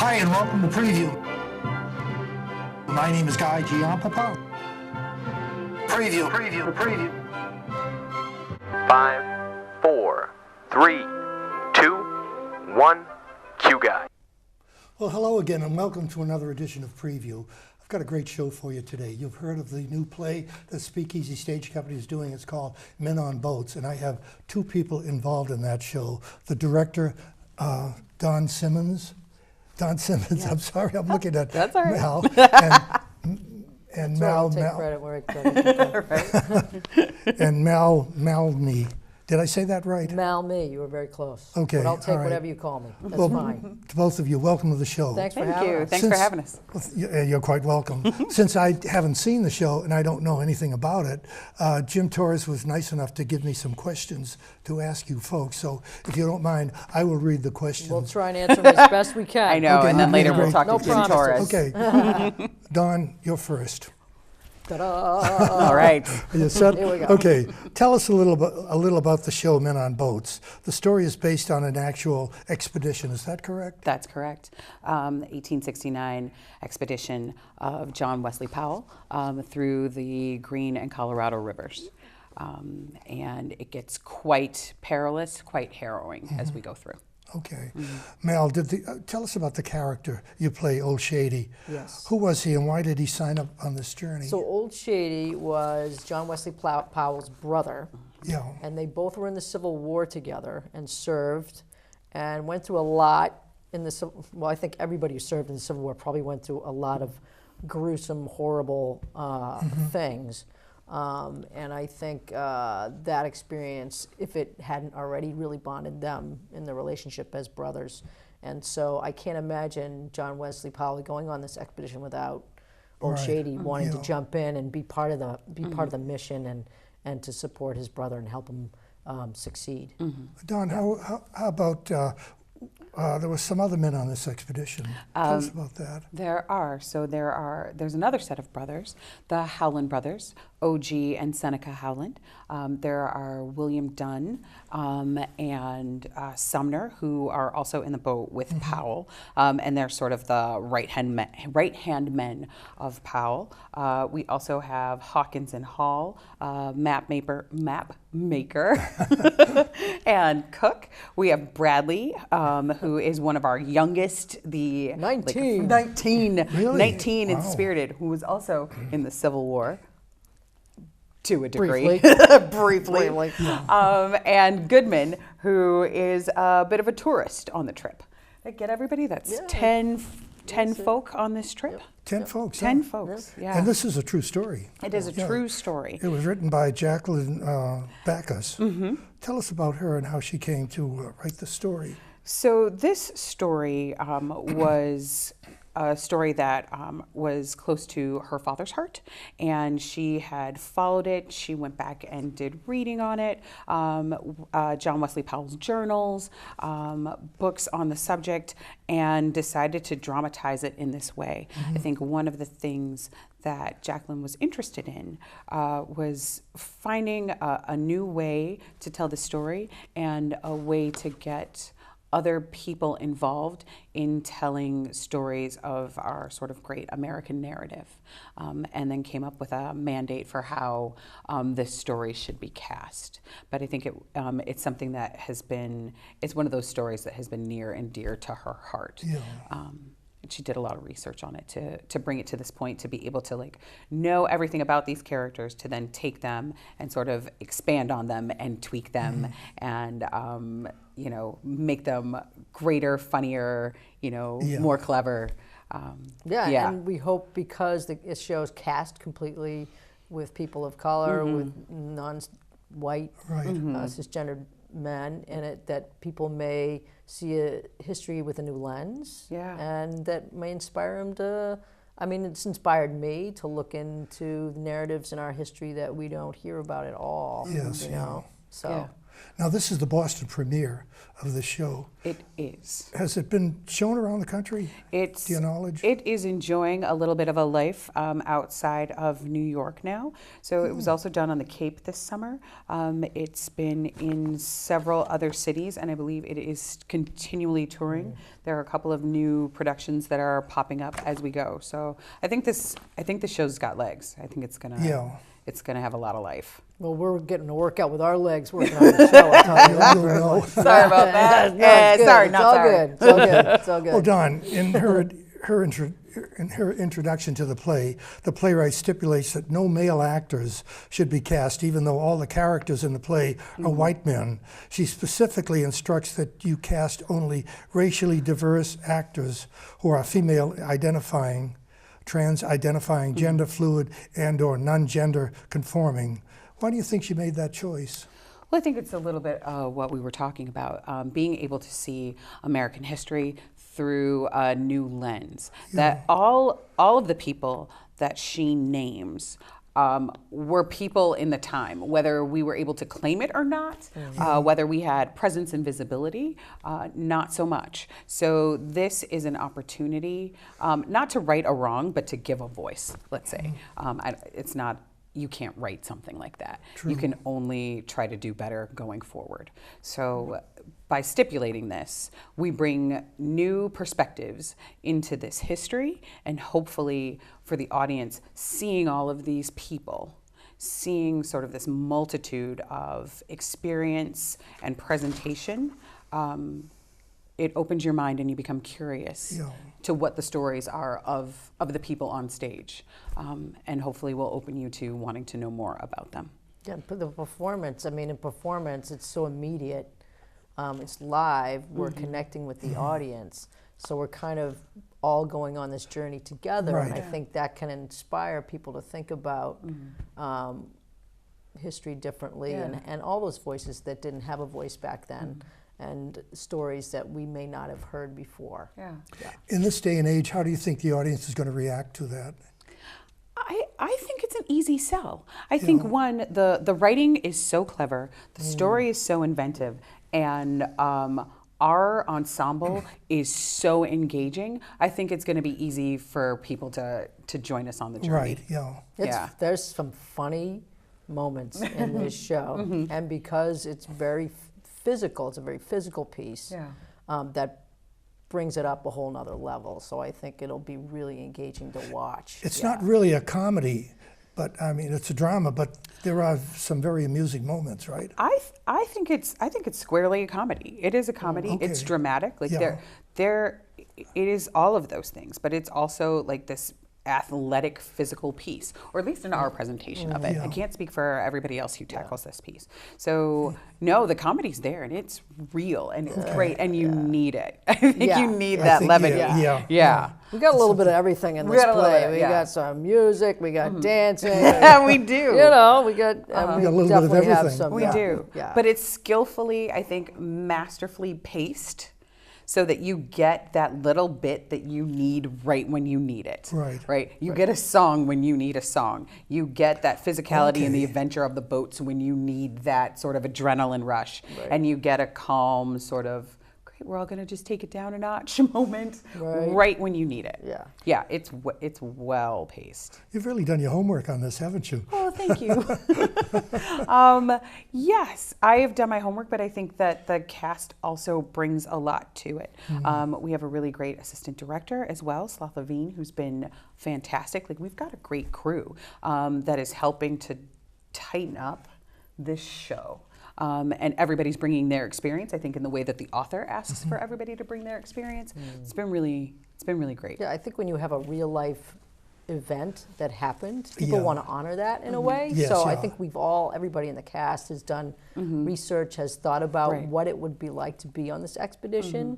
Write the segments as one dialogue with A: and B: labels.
A: Hi, and welcome to Preview. My name is Giampapa. Preview.
B: 5, 4, 3, 2, 1, cue guy.
A: Well, hello again, and welcome to another edition of Preview. I've got a great show for you today. You've heard of the new play that Speakeasy Stage Company is doing. It's called Men on Boats, and I have two people involved in that show. The director, Don Simmons. Yes. I'm sorry, I'm looking at
C: That's all right.
A: Mal. And Mal,
C: take credit where credit
A: and Malney. Did I say that right?
C: Mal-me, you were very close.
A: Okay,
C: But I'll take
A: all right.
C: whatever you call me. That's
A: Well,
C: fine.
A: to both of you, welcome to the show.
C: Thanks for
D: Thank
C: having
D: you.
C: us.
D: Thanks for having us.
A: You're quite welcome. Since I haven't seen the show and I don't know anything about it, Jim Torres was nice enough to give me some questions to ask you folks. So if you don't mind, I will read the questions.
C: We'll try and answer them as best we can.
D: I know,
A: Okay,
D: and then later we'll talk
C: No
D: to Jim
C: promises.
D: Torres.
A: Okay. Don, you're first.
C: Ta-da.
D: All right.
A: Are you set?
C: Here we go.
A: Okay. Tell us a little about the show Men on Boats. The story is based on an actual expedition. Is that correct?
D: That's correct. The 1869 expedition of John Wesley Powell through the Green and Colorado rivers. And it gets quite perilous, quite harrowing as we go through.
A: Okay. Mel, tell us about the character you play, Old Shady.
C: Yes.
A: Who was he and why did he sign up on this journey?
C: So Old Shady was John Wesley Powell's brother.
A: Yeah.
C: And they both were in the Civil War together and served and went through a lot in the Civil War. Well, I think everybody who served in the Civil War probably went through a lot of gruesome, horrible things. And I think that experience, if it hadn't already, really bonded them in the relationship as brothers. And so I can't imagine John Wesley Powell going on this expedition without Old Shady wanting to jump in and be part of the mission and to support his brother and help him succeed.
A: Don, how about there were some other men on this expedition. Tell us about that.
D: There's another set of brothers, the Howland brothers, OG and Seneca Howland. There are William Dunn and Sumner, who are also in the boat with Powell, and they're sort of the right-hand men of Powell. We also have Hawkins and Hall, map maker, and Cook. We have Bradley, who is one of our youngest, 19 and spirited, who was also in the Civil War. To a degree, briefly. And Goodman, who is a bit of a tourist on the trip. Did I get everybody? That's 10 folk on this trip.
A: 10 folks.
D: 10 folks, yeah.
A: And this is a true story.
D: It is a true story.
A: It was written by Jacqueline Backus. Tell us about her and how she came to write the story.
D: So this story was a story that was close to her father's heart, and she had followed it. She went back and did reading on it, John Wesley Powell's journals, books on the subject, and decided to dramatize it in this way. I think one of the things that Jacqueline was interested in was finding a new way to tell the story and a way to get other people involved in telling stories of our sort of great American narrative, and then came up with a mandate for how this story should be cast. But I think it's something that it's one of those stories that has been near and dear to her heart. Yeah. And she did a lot of research on it to bring it to this point, to be able to know everything about these characters, to then take them and sort of expand on them and tweak them and make them greater, funnier, more clever.
C: And we hope, because it shows cast completely with people of color, with non-white, cisgendered men in it, that people may see a history with a new lens, and that may inspire them to. I mean, it's inspired me to look into narratives in our history that we don't hear about at all.
A: Yes,
C: So.
A: Now, this is the Boston premiere of the show.
D: It is.
A: Has it been shown around the country,
D: It's,
A: to your knowledge?
D: It is enjoying a little bit of a life outside of New York now. So it was also done on the Cape this summer. It's been in several other cities, and I believe it is continually touring. There are a couple of new productions that are popping up as we go. So I think the show's got legs. I think it's gonna have a lot of life.
C: Well, we're getting a workout with our legs working on the show. I'll tell you that.
A: You'll know.
D: Sorry about that.
C: No, it's good.
D: Sorry,
C: It's
D: not
C: all
D: sorry.
C: good. It's all good. It's all good.
A: Well, Dawn, in her introduction to the play, the playwright stipulates that no male actors should be cast, even though all the characters in the play are white men. She specifically instructs that you cast only racially diverse actors who are female identifying, trans identifying, gender fluid, and or non-gender conforming. Why do you think she made that choice?
D: Well, I think it's a little bit what we were talking about, being able to see American history through a new lens. That all of the people that she names were people in the time, whether we were able to claim it or not, whether we had presence and visibility, not so much. So this is an opportunity, not to right a wrong, but to give a voice, let's say. It's not, you can't write something like that.
A: True.
D: You can only try to do better going forward. So by stipulating this, we bring new perspectives into this history, and hopefully for the audience, seeing all of these people, seeing sort of this multitude of experience and presentation, it opens your mind and you become curious to what the stories are of the people on stage, and hopefully will open you to wanting to know more about them.
C: Yeah, but the performance, I mean, in performance, it's so immediate. It's live. We're connecting with the audience. So we're kind of all going on this journey together. And I think that can inspire people to think about history differently, and all those voices that didn't have a voice back then. And stories that we may not have heard before.
A: In this day and age, how do you think the audience is going to react to that?
D: I think it's an easy sell. I think one, the writing is so clever, the story is so inventive, and our ensemble is so engaging. I think it's going to be easy for people to join us on the journey.
A: Right,
C: There's some funny moments in this show, and because it's very physical, it's a very physical piece that brings it up a whole nother level. So I think it'll be really engaging to watch.
A: It's not really a comedy, but I mean, it's a drama, but there are some very amusing moments, right?
D: I think it's squarely a comedy. It is a comedy. It's dramatic. Like it is all of those things, but it's also like this athletic physical piece, or at least in our presentation of it. I can't speak for everybody else who tackles this piece. So no, the comedy's there and it's real and it's great, and you need it. I think you need that levity.
C: We got a little bit of everything in this play. We got some music, we got dancing.
D: We do.
C: You know, we got,
A: we got a little bit of everything.
C: Have some,
D: we do. But it's skillfully, I think, masterfully paced, so that you get that little bit that you need right when you need it. Right. You get a song when you need a song. You get that physicality and the adventure of the boats when you need that sort of adrenaline rush. And you get a calm sort of, great, we're all gonna just take it down a notch moment right when you need it. Yeah, it's well paced.
A: You've really done your homework on this, haven't you?
D: Oh, thank you. Yes, I have done my homework, but I think that the cast also brings a lot to it. We have a really great assistant director as well, Sloth Levine, who's been fantastic. Like, we've got a great crew that is helping to tighten up this show. And everybody's bringing their experience, I think, in the way that the author asks for everybody to bring their experience. It's been really great.
C: Yeah, I think when you have a real life event that happened, people want to honor that in a way. I think everybody in the cast has done research, has thought about what it would be like to be on this expedition,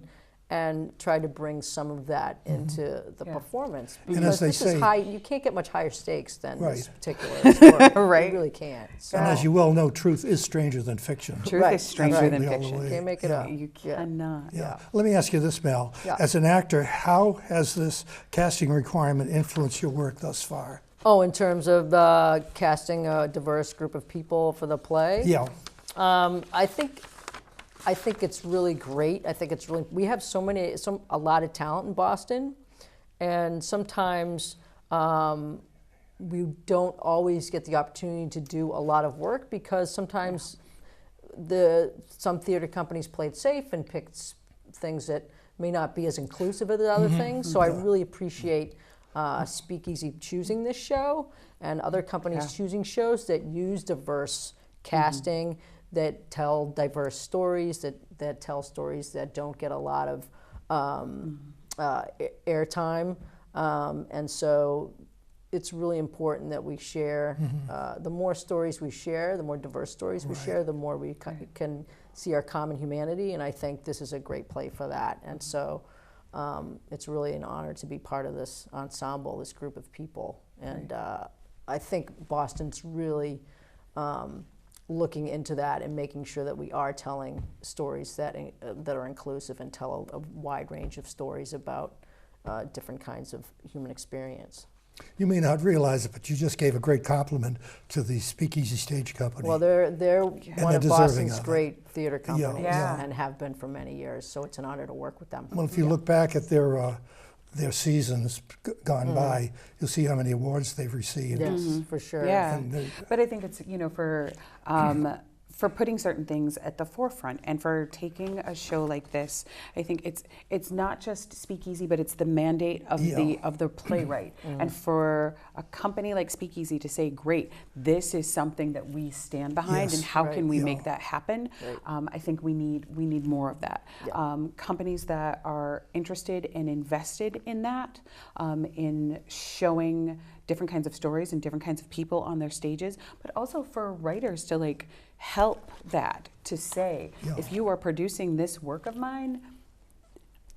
C: and try to bring some of that into the performance. Because
A: and as they
C: this
A: say,
C: is high, you can't get much higher stakes than this particular story. You really can't. So.
A: And as you well know, truth is stranger than fiction.
D: Truth is stranger than fiction.
C: You can't make it up.
D: You cannot.
A: Let me ask you this, Mel. As an actor, how has this casting requirement influenced your work thus far?
C: Oh, in terms of casting a diverse group of people for the play? I think it's really great. I think it's really, we have a lot of talent in Boston, and sometimes we don't always get the opportunity to do a lot of work because sometimes some theater companies played safe and picked things that may not be as inclusive as other things. So I really appreciate Speakeasy choosing this show and other companies choosing shows that use diverse casting, that tell diverse stories, that tell stories that don't get a lot of airtime. And so it's really important that we share. The more stories we share, the more diverse stories we share, the more we can see our common humanity. And I think this is a great play for that. And so it's really an honor to be part of this ensemble, this group of people. And I think Boston's really looking into that and making sure that we are telling stories that are inclusive and tell a wide range of stories about different kinds of human experience.
A: You may not realize it, but you just gave a great compliment to the Speakeasy Stage Company.
C: Well, they're one of Boston's
A: of
C: great theater companies
D: Yeah.
C: and have been for many years, so it's an honor to work with them.
A: Well, if you look back at their seasons gone by, you'll see how many awards they've received.
C: Yes, for sure.
D: Yeah,
A: And
D: but I think it's, for putting certain things at the forefront and for taking a show like this. I think it's not just Speakeasy, but it's the mandate of the playwright. And for a company like Speakeasy to say, great, this is something that we stand behind, and how can we make that happen? I think we need more of that. Companies that are interested and invested in that, in showing different kinds of stories and different kinds of people on their stages, but also for writers to help that, to say, if you are producing this work of mine,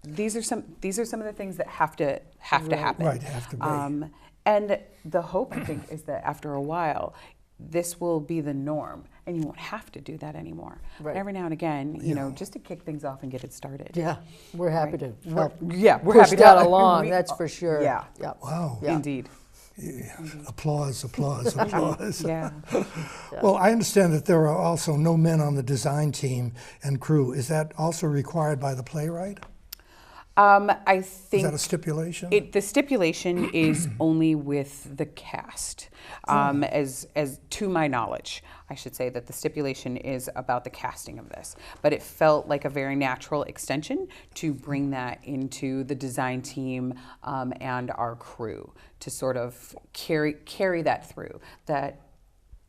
D: these are some of the things that have to happen.
A: Right, have to be.
D: And the hope, I think, is that after a while, this will be the norm, and you won't have to do that anymore.
C: Right.
D: But every now and again, just to kick things off and get it started.
C: Yeah, we're happy to help
D: We're
C: push
D: happy to
C: that
D: help.
C: along, that's for sure.
D: Yeah.
A: Wow.
C: Yeah.
D: Indeed.
A: Applause, applause, applause.
D: Yeah.
A: Well, I understand that there are also no men on the design team and crew. Is that also required by the playwright?
D: I think
A: Is that a stipulation?
D: the stipulation is only with the cast, as to my knowledge. I should say that the stipulation is about the casting of this, but it felt like a very natural extension to bring that into the design team and our crew to sort of carry that through. That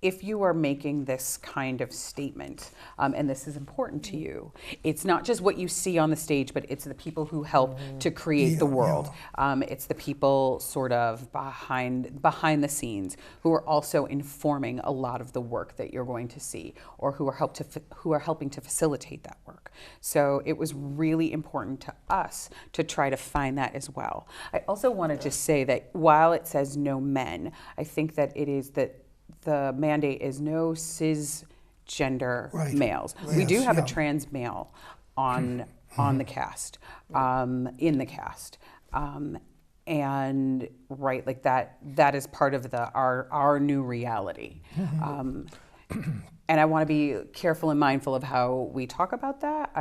D: if you are making this kind of statement, and this is important to you, it's not just what you see on the stage, but it's the people who help to create the world. It's the people sort of behind the scenes who are also informing a lot of the work that you're going to see, or who are helping to facilitate that work. So it was really important to us to try to find that as well. I also want to just say that while it says no men, I think that it is that the mandate is no cisgender males. We do have a trans male on the cast, in the cast, and that is part of our new reality. And I want to be careful and mindful of how we talk about that.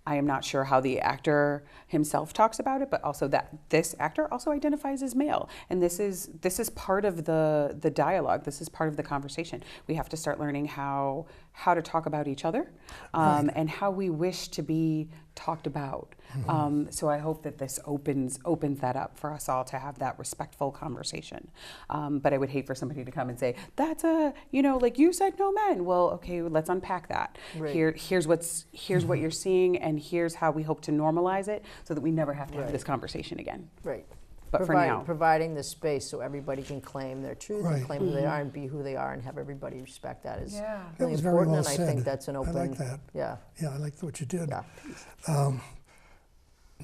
D: I am not sure how the actor himself talks about it, but also that this actor also identifies as male. And this is part of the dialogue. This is part of the conversation. We have to start learning how to talk about each other, and how we wish to be talked about. So I hope that this opens that up for us all to have that respectful conversation. But I would hate for somebody to come and say, that's like you said, no men. Well, okay, let's unpack that.
C: Right.
D: Here's what you're seeing, and here's how we hope to normalize it so that we never have to have this conversation again.
C: Right.
D: But for now.
C: Providing the space so everybody can claim their truth and
A: Right.
C: claim who they are and be who they are, and have everybody respect that is
D: Yeah.
A: That
C: really
A: was very
C: important.
A: well
C: And I
A: said.
C: think that's an open.
A: I like that.
C: Yeah.
A: Yeah, I like what you did.
C: Yeah.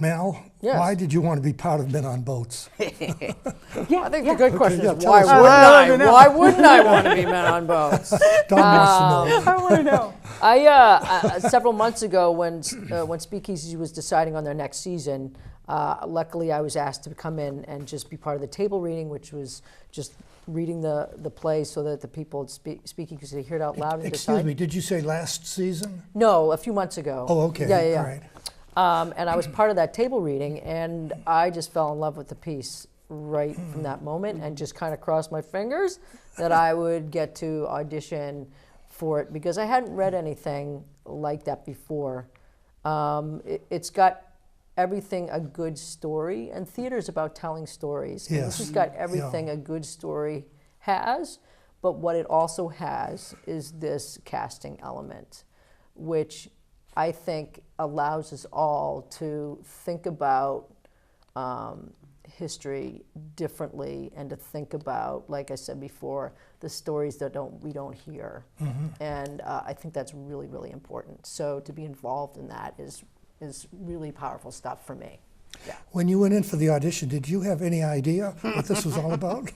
A: Mel,
C: Yes.
A: why did you want to be part of Men on Boats?
C: I think the good question
A: yeah,
C: is
A: tell
C: why
A: us
C: wouldn't
A: why.
C: I? Why wouldn't I want to be Men on Boats?
A: Don wants to know.
D: I want to know.
C: I several months ago when Speakeasy was deciding on their next season, luckily I was asked to come in and just be part of the table reading, which was just reading the play so that the people at speaking could hear it out loud and
A: Excuse
C: decide.
A: me, did you say last season?
C: No, a few months ago.
A: Oh, okay.
C: Yeah.
A: All right.
C: And I was part of that table reading, and I just fell in love with the piece right from that moment, and just kind of crossed my fingers that I would get to audition for it, because I hadn't read anything like that before. It's got everything a good story, and theater's about telling stories. And
A: Yes.
C: this has got everything a good story has, but what it also has is this casting element, which I think allows us all to think about history differently, and to think about, like I said before, the stories that we don't hear. And I think that's really, really important. So to be involved in that is really powerful stuff for me. Yeah.
A: When you went in for the audition, did you have any idea what this was all about?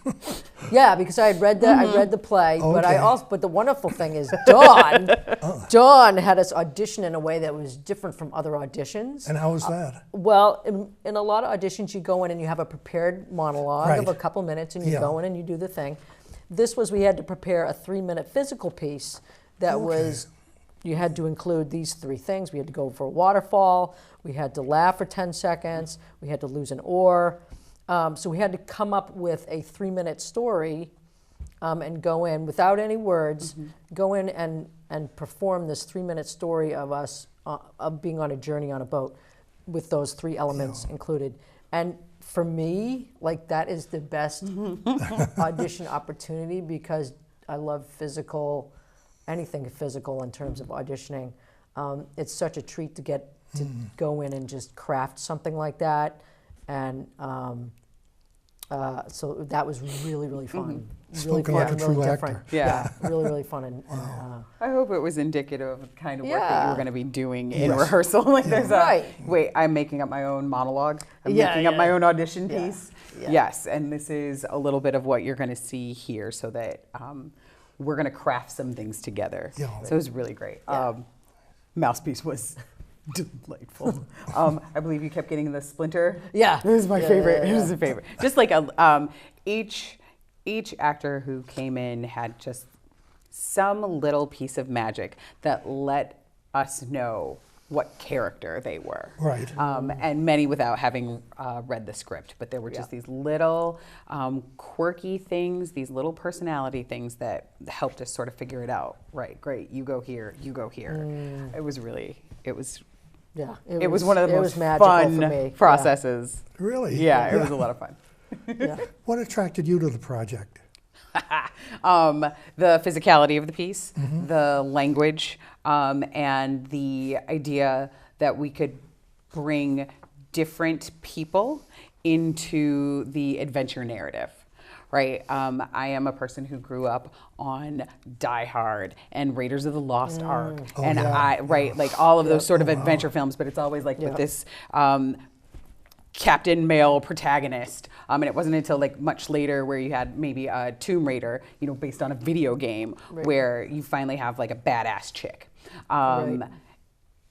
C: Yeah, because I had read the play, but
A: Okay.
C: but the wonderful thing is Dawn had us audition in a way that was different from other auditions.
A: And how was that?
C: Well, in a lot of auditions, you go in and you have a prepared monologue of
A: Right.
C: a couple minutes, and you
A: Yeah.
C: go in and you do the thing. This was, we had to prepare a 3-minute physical piece that was, you had to include these 3 things. We had to go for a waterfall, we had to laugh for 10 seconds, we had to lose an oar. So we had to come up with a 3-minute story and go in without any words, go in and perform this 3-minute story of us of being on a journey on a boat with those 3 elements included. And for me, like, that is the best audition opportunity, because I love anything physical in terms of auditioning. It's such a treat to get to go in and just craft something like that. And so that was really, really fun. Really
A: Spoken
C: fun
A: like a
C: and really
A: true
C: different.
A: actor.
D: Yeah.
C: Really, really fun. And
D: I hope it was indicative of the kind of work that you
C: Yeah.
D: were going to be doing in
A: Yes.
D: rehearsal. Like there's
C: Right.
D: wait, I'm making up my own monologue. I'm
C: Yeah,
D: making up
C: yeah.
D: my own audition
C: Yeah.
D: piece.
C: Yeah.
D: Yes, and this is a little bit of what you're going to see here, so that we're going to craft some things together.
A: Yeah.
D: So it was really great.
C: Yeah.
D: Mouthpiece was delightful. I believe you kept getting the splinter.
C: Yeah.
D: It was my
C: Yeah,
D: favorite.
C: yeah,
D: It was a favorite. Just like each actor who came in had just some little piece of magic that let us know what character they were.
A: Right.
D: And many without having read the script. But there were just these little quirky things, these little personality things that helped us sort of figure it out. Right, great, you go here, you go here. It was
C: yeah,
D: it was one of the
C: it
D: most
C: was magical for
D: fun
C: me.
D: processes.
A: Really?
D: Yeah, it was a lot of fun.
C: Yeah.
A: What attracted you to the project?
D: The physicality of the piece, the language, and the idea that we could bring different people into the adventure narrative. Right, I am a person who grew up on Die Hard and Raiders of the Lost Ark, and
A: yeah.
D: like all of those sort of adventure films. But it's always like with this captain male protagonist, and it wasn't until like much later where you had maybe a Tomb Raider, based on a video game, where you finally have like a badass chick, and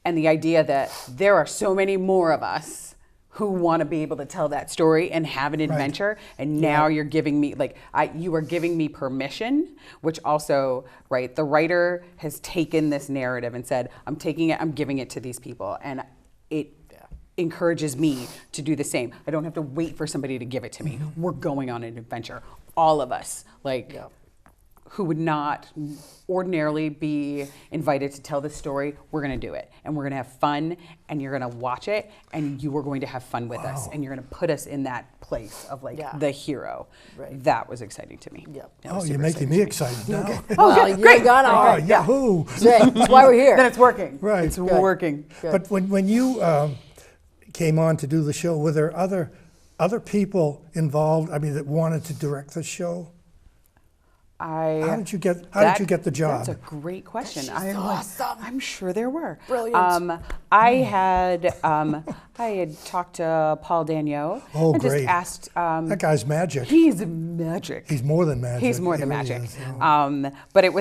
D: the idea that there are so many more of us who want to be able to tell that story and have an adventure, and now you're giving me you are giving me permission, which also, the writer has taken this narrative and said, I'm taking it, I'm giving it to these people, and it encourages me to do the same. I don't have to wait for somebody to give it to me. We're going on an adventure, all of us, who would not ordinarily be invited to tell this story. We're going to do it, and we're going to have fun, and you're going to watch it, and you are going to have fun with us, and you're going to put us in that place of the hero. That was exciting to me.
C: Yep.
A: Oh, you're making me excited now.
C: Well, you're gonna.
A: Oh, yahoo!
C: That's why we're here.
D: Then it's working.
A: Right.
D: It's working.
A: But when you came on to do the show, were there other people involved? I mean, that wanted to direct the show? How did you get the job?
D: That's a great question.
C: She's awesome.
D: I'm sure there were.
C: Brilliant.
D: I had I had talked to Paul Daniel
A: Oh,
D: and
A: great.
D: just asked.
A: That guy's magic.
D: He's magic.
A: He's more than magic.
D: He's more than
A: He really
D: magic.
A: is, yeah.
D: But it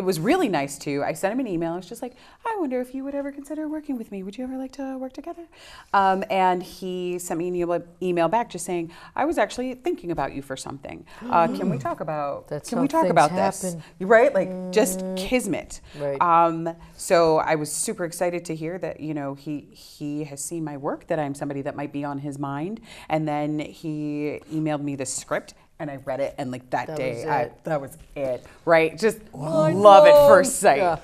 D: was really nice too. I sent him an email. I was just like, I wonder if you would ever consider working with me. Would you ever like to work together? And he sent me an email back just saying, I was actually thinking about you for something. Can we talk about?
C: That's
D: can
C: how
D: we talk
C: things
D: about this?
C: happen.
D: Right? Like just kismet.
C: Right.
D: So I was super excited to hear that he has seen my work, that I'm somebody that might be on his mind, and then he emailed me the script. And I read it, and like that day, that was it, right? Just love at first sight.
C: Yeah.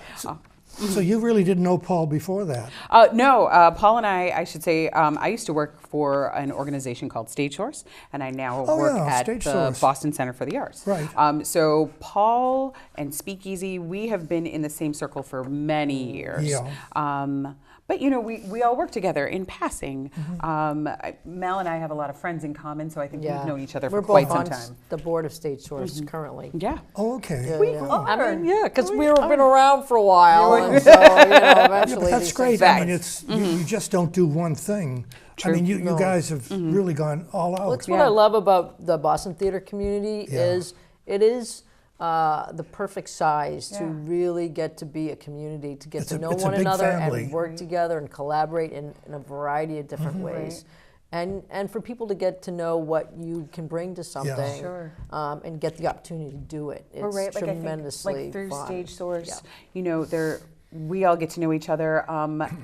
A: So you really didn't know Paul before that?
D: No, Paul and I should say, I used to work for an organization called Stage Source, and I now work at
A: Stage
D: the
A: Source.
D: Boston Center for the Arts.
A: Right.
D: So Paul and Speakeasy, we have been in the same circle for many years.
A: Yeah.
D: But we all work together in passing. Mel and I have a lot of friends in common, so I think we've known each other for quite some time.
C: We're both on the board of Stage Source currently.
D: Yeah.
A: Oh, okay.
C: I mean, yeah, because we've been around for a while, and so eventually.
A: But that's
C: these
A: great.
C: things-
A: I mean, it's you just don't do one thing. I mean, you guys have really gone all out.
C: That's what I love about the Boston theater community
A: Yeah.
C: is it is the perfect size to really get to be a community, to get to know
A: it's a
C: one
A: big
C: another
A: family.
C: and work together and collaborate in a variety of different ways. And for people to get to know what you can bring to something
D: Sure.
C: and get the opportunity to do it. It's
D: Right, like
C: tremendously
D: I think, like through
C: fun.
D: Stage Source, we all get to know each other.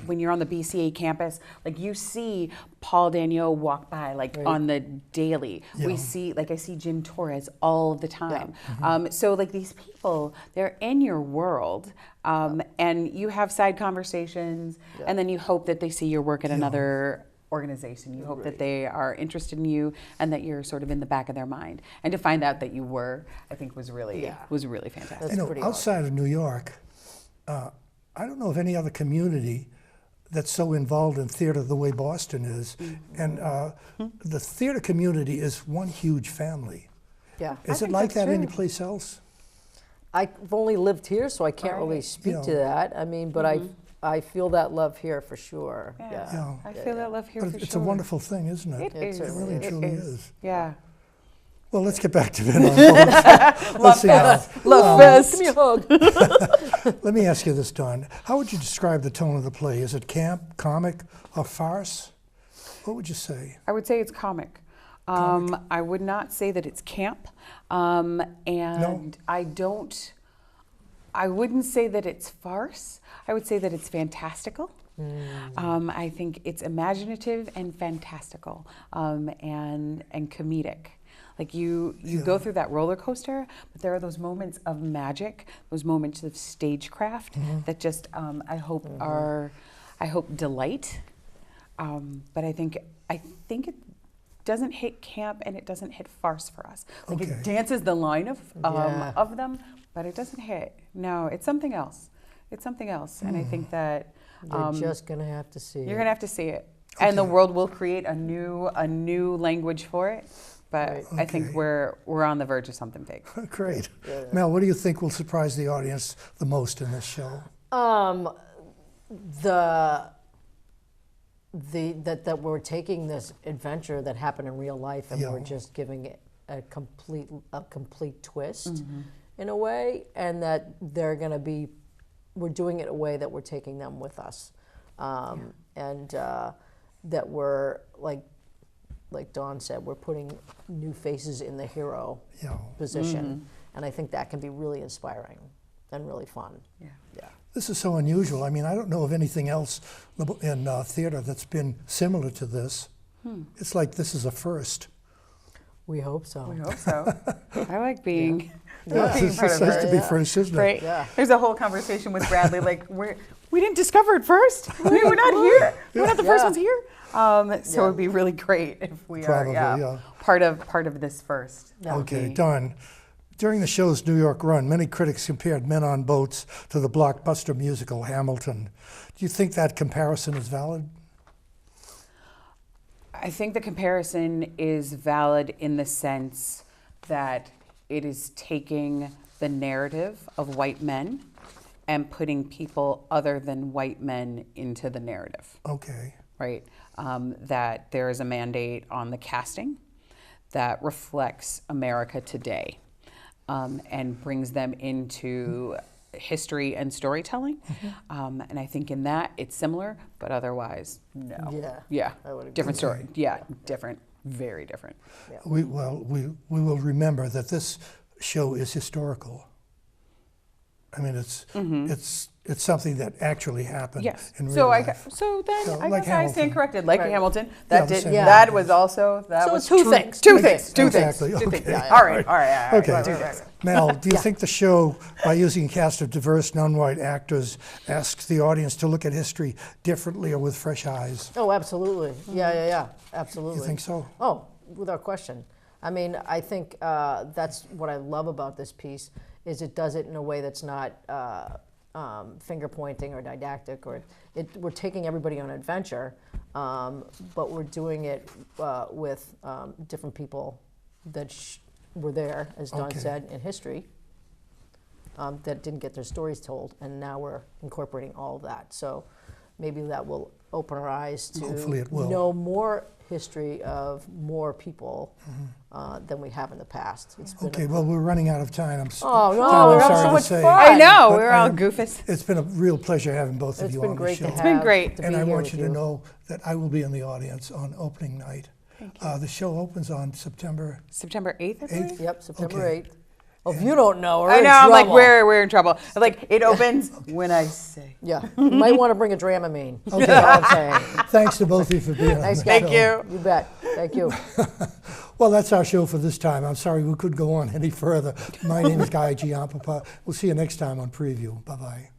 D: When you're on the BCA campus, like you see Paul Daniel walk by, like on the daily. We see, like I see Jim Torres all the time. So like these people, they're in your world, and you have side conversations, and then you hope that they see your work at another organization. You hope that they are interested in you and that you're sort of in the back of their mind. And to find out that you were, I think was really fantastic.
C: That's
A: You know,
C: pretty
A: outside of New York, I don't know of any other community that's so involved in theater the way Boston is. And the theater community is one huge family.
C: Yeah.
A: Is it like that anyplace else?
C: I've only lived here, so I can't really speak to that. I mean, but I feel that love here for sure.
A: Yeah.
D: I feel that love here
A: But
D: for
A: it's
D: sure.
A: a wonderful thing, isn't it?
D: It is.
A: It really truly is.
D: Yeah.
A: Well, let's get back to Men on Boats. Let's see now.
D: Love fest.
C: Give me a hug.
A: Let me ask you this, Don. How would you describe the tone of the play? Is it camp, comic, or farce? What would you say?
D: I would say it's comic. I would not say that it's camp. And I wouldn't say that it's farce. I would say that it's fantastical. I think it's imaginative and fantastical, and comedic. Like you go through that roller coaster, but there are those moments of magic, those moments of stagecraft that just I hope delight. But I think it doesn't hit camp and it doesn't hit farce for us. Like
A: Okay.
D: it dances the line of them, but it doesn't hit. No, it's something else. It's something else, and I think that
C: You're just gonna have to see.
D: you're gonna have to see it, and the world will create a new language for it. But I think
A: Okay.
D: we're on the verge of something big.
A: Great. Mel, what do you think will surprise the audience the most in this show?
C: That we're taking this adventure that happened in real life and
A: Yeah.
C: we're just giving it a complete twist in a way, and that we're doing it in a way that we're taking them with us, and that we're like Dawn said, we're putting new faces in the hero position, and I think that can be really inspiring and really fun.
D: Yeah.
A: This is so unusual. I mean, I don't know of anything else in theater that's been similar to this. It's like this is a first.
C: We hope so.
D: We hope so. I like being.
A: It has to be first, isn't it?
D: Right.
C: Yeah.
D: There's a whole conversation with Bradley, like we didn't discover it first. I mean, we're not here. We're not the first ones here. So it'd be really great if we
A: Probably,
D: are part of this first. That would
A: Okay,
D: be-
A: Don. During the show's New York run, many critics compared Men on Boats to the blockbuster musical Hamilton. Do you think that comparison is valid?
D: I think the comparison is valid in the sense that it is taking the narrative of white men and putting people other than white men into the narrative.
A: Okay.
D: right? That there is a mandate on the casting that reflects America today, and brings them into history and storytelling. And I think in that it's similar, but otherwise, no.
C: Yeah, I would agree.
D: Different story. Yeah, different, very different.
A: We will remember that this show is historical. I mean, it's something that actually happened
D: Yes.
A: in real
D: So
A: life.
D: so then
A: So,
D: I
A: like
D: guess I stand
A: Hamilton.
D: corrected. Like
C: Right.
D: Hamilton,
A: Yeah,
D: that
A: the
D: did
A: same.
D: that was also that
C: So
D: was
C: two
D: true-
C: things.
D: Two things. Two
A: Exactly.
D: things. Two
A: Okay.
D: things. All right. All right.
A: Okay.
D: Two things.
A: Mel, do you think the show, by using a cast of diverse non-white actors, asks the audience to look at history differently or with fresh eyes?
C: Oh, absolutely. Yeah, absolutely.
A: You think so?
C: Oh, without question. I mean, I think that's what I love about this piece is it does it in a way that's not finger pointing or didactic, or we're taking everybody on an adventure, but we're doing it with different people that were there, as Don
A: Okay.
C: said, in history, that didn't get their stories told, and now we're incorporating all of that. So maybe that will open our eyes to
A: Hopefully it will.
C: know more history of more people than we have in the past. It's been
A: Okay, well, we're running out of time.
C: Oh, no,
A: I'm
C: we're having
A: sorry
C: so
A: to
C: much
A: say.
C: fun.
D: I know
A: But
D: we're all
A: I'm-
D: goofus.
A: It's been a real pleasure having both of
C: It's
A: you
C: been
A: on the
C: great
A: show.
C: to have.
D: been great.
C: to
A: And
C: be
A: I
C: here
A: want
C: with
A: you to know that I will be in the audience on opening night. The show opens on September
D: September 8th, I believe.
C: Yep, September
A: Okay.
C: 8th. Oh, if you don't know, we're
D: I
C: in
D: know. I'm like
C: trouble.
D: we're in trouble. Like it opens when I say.
C: Yeah, you might want to bring a Dramamine. That's all I'm saying.
A: Thanks to both of you for being on
C: Thanks,
A: the
C: guys.
A: show.
D: Thank you.
C: You bet. Thank you.
A: Well, that's our show for this time. I'm sorry we could go on any further. My name is Giampapa. We'll see you next time on Preview. Bye-bye.